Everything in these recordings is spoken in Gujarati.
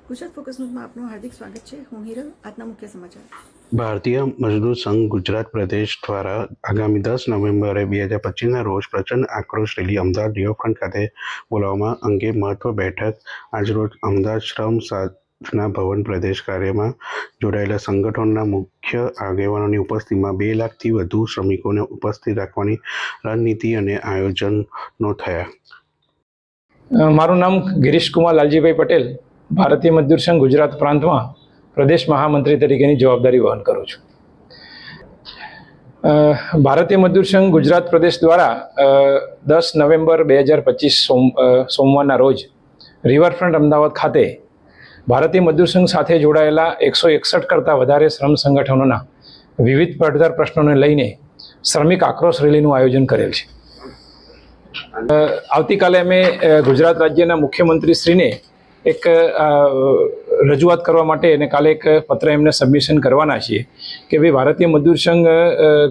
ગુજરાત ફોકસ ન્યૂઝમાં આપનું હાર્દિક સ્વાગત છે। હું હિરલ। આજના મુખ્ય સમાચાર। ભારતીય મજદૂર સંઘ ગુજરાત પ્રદેશ દ્વારા આગામી 10 નવેમ્બરે 2025ના રોજ પ્રચંડ આક્રોશ રેલી અમદાવાદ રિવરફ્રન્ટ ખાતે બોલાવવા અંગે મહત્વ બેઠક આજરોજ અમદાવાદ શ્રમ સાધના ભવન પ્રદેશ કાર્યમાં જોડાયેલા સંગઠનોના મુખ્ય આગેવાનોની ઉપસ્થિતિમાં 2 લાખથી વધુ શ્રમિકોને ઉપસ્થિત રાખવાની રણનીતિ અને આયોજનો થયા। મારું નામ ગિરીશ કુમાર લાલજીભાઈ પટેલ, ભારતીય મજદૂર સંઘ ગુજરાત પ્રાંતમાં પ્રદેશ મહામંત્રી તરીકેની જવાબદારી વહન કરું છું। ભારતીય મજદૂર સંઘ ગુજરાત પ્રદેશ દ્વારા 10 નવેમ્બર 2025 સોમવારના રોજ રિવરફ્રન્ટ અમદાવાદ ખાતે ભારતીય મજદૂર સંઘ સાથે જોડાયેલા 161 કરતાં વધારે શ્રમ સંગઠનોના વિવિધ પડતર પ્રશ્નોને લઈને શ્રમિક આક્રોશ રેલીનું આયોજન કરેલ છે। આવતીકાલે અમે ગુજરાત રાજ્યના મુખ્યમંત્રીશ્રીને એક રજૂઆત કરવા માટે અને કાલે એક પત્ર એમને સબમિશન કરવાના છીએ કે ભાઈ ભારતીય મજદૂર સંઘ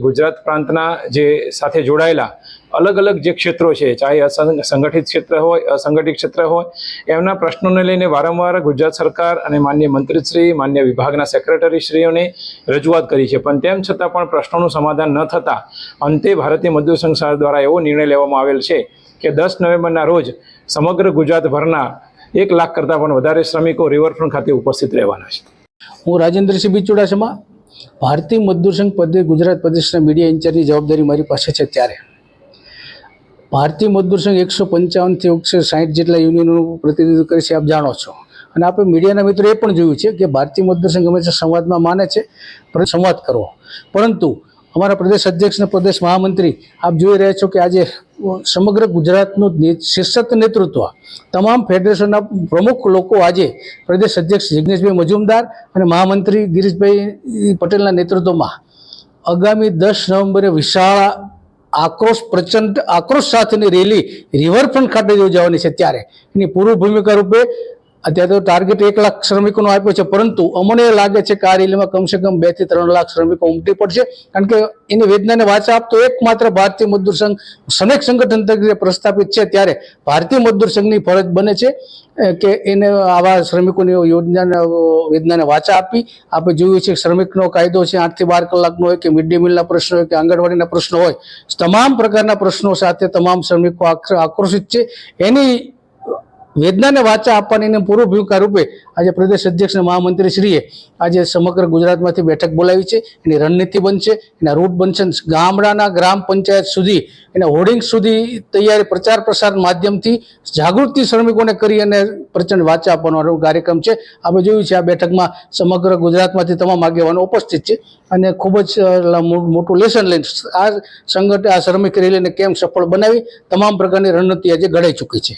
ગુજરાત પ્રાંતના જે સાથે જોડાયેલા અલગ અલગ જે ક્ષેત્રો છે, ચાહે સંગઠિત ક્ષેત્ર હોય, અસંગઠિત ક્ષેત્ર હોય, એમના પ્રશ્નોને લઈને વારંવાર ગુજરાત સરકાર અને માન્ય મંત્રીશ્રી, માન્ય વિભાગના સેક્રેટરીશ્રીઓને રજૂઆત કરી છે, પણ તેમ છતાં પણ પ્રશ્નોનું સમાધાન ન થતાં અંતે ભારતીય મજદૂર સંઘ દ્વારા એવો નિર્ણય લેવામાં આવેલ છે કે 10 નવેમ્બરના રોજ સમગ્ર ગુજરાતભરના 1 લાખ કરતાં પણ વધારે શ્રમિકો રિવરફ્રન્ટ ખાતે ઉપસ્થિત રહેવાના છે। હું રાજેન્દ્રસિંહ બી ચુડાસમા, ભારતીય મજદૂર સંઘ ગુજરાત પ્રદેશના મીડિયા ઇન્ચાર્જની જવાબદારી મારી પાસે છે। ત્યારે ભારતીય મજદૂર સંઘ 155 થી 160 જેટલા યુનિયનોનું પ્રતિનિધિત્વ કરે છે, આપ જાણો છો, અને આપણે મીડિયાના મિત્રો એ પણ જોયું છે કે ભારતીય મજદૂર સંઘ હંમેશા સંવાદમાં માને છે, સંવાદ કરવો, પરંતુ અમારા પ્રદેશ અધ્યક્ષ અને પ્રદેશ મહામંત્રી આપ જોઈ રહ્યા છો કે આજે સમગ્ર ગુજરાતનું શીર્ષક નેતૃત્વ તમામ ફેડરેશનના પ્રમુખ લોકો આજે પ્રદેશ અધ્યક્ષ જિગ્નેશભાઈ મજુમદાર અને મહામંત્રી ગિરીશભાઈ પટેલના નેતૃત્વમાં આગામી 10 નવેમ્બરે વિશાળ પ્રચંડ આક્રોશ સાથેની રેલી રિવરફ્રન્ટ ખાતે યોજાવાની છે। ત્યારે એની પૂર્વ ભૂમિકા રૂપે અત્યારે તો ટાર્ગેટ 1 લાખ શ્રમિકોનો આપ્યો છે, પરંતુ અમને લાગે છે કે આ રેલીમાં કમસે કમ 2 થી 3 લાખ શ્રમિકો ઉમટી પડશે, કારણ કે એની વેદનાને વાચા આપતો એકમાત્ર ભારતીય મજદૂર સંઘ સનેક સંગઠન તરીકે પ્રસ્થાપિત છે। ત્યારે ભારતીય મજદૂર સંઘની ફરજ બને છે કે એને આવા શ્રમિકોની યોજનાના વેદનાને વાચા આપી। આપણે જોયું છે શ્રમિકનો કાયદો છે 8 થી 12 કલાકનો હોય, કે મિડ ડે મીલના પ્રશ્નો હોય, કે આંગણવાડીના પ્રશ્નો હોય, તમામ પ્રકારના પ્રશ્નો સાથે તમામ શ્રમિકો આક્રોશિત છે। એની વેદનાને વાચા આપવાની પૂર્વ ભૂમિકા રૂપે આજે પ્રદેશ અધ્યક્ષ અને મહામંત્રીશ્રીએ આજે સમગ્ર ગુજરાતમાંથી બેઠક બોલાવી છે। એની રણનીતિ બનશે, એના રૂટ બનશે, ગામડાના ગ્રામ પંચાયત સુધી એના હોર્ડિંગ સુધી તૈયારી પ્રચાર પ્રસાર માધ્યમથી જાગૃતિ શ્રમિકોને કરી અને પ્રચંડ વાચા આપવાનો કાર્યક્રમ છે। આપણે જોયું છે આ બેઠકમાં સમગ્ર ગુજરાતમાંથી તમામ આગેવાનો ઉપસ્થિત છે, અને ખૂબ જ મોટું લેસન લઈને આ શ્રમિક રેલીને કેમ સફળ બનાવી તમામ પ્રકારની રણનીતિ આજે ઘડાઈ ચૂકી છે।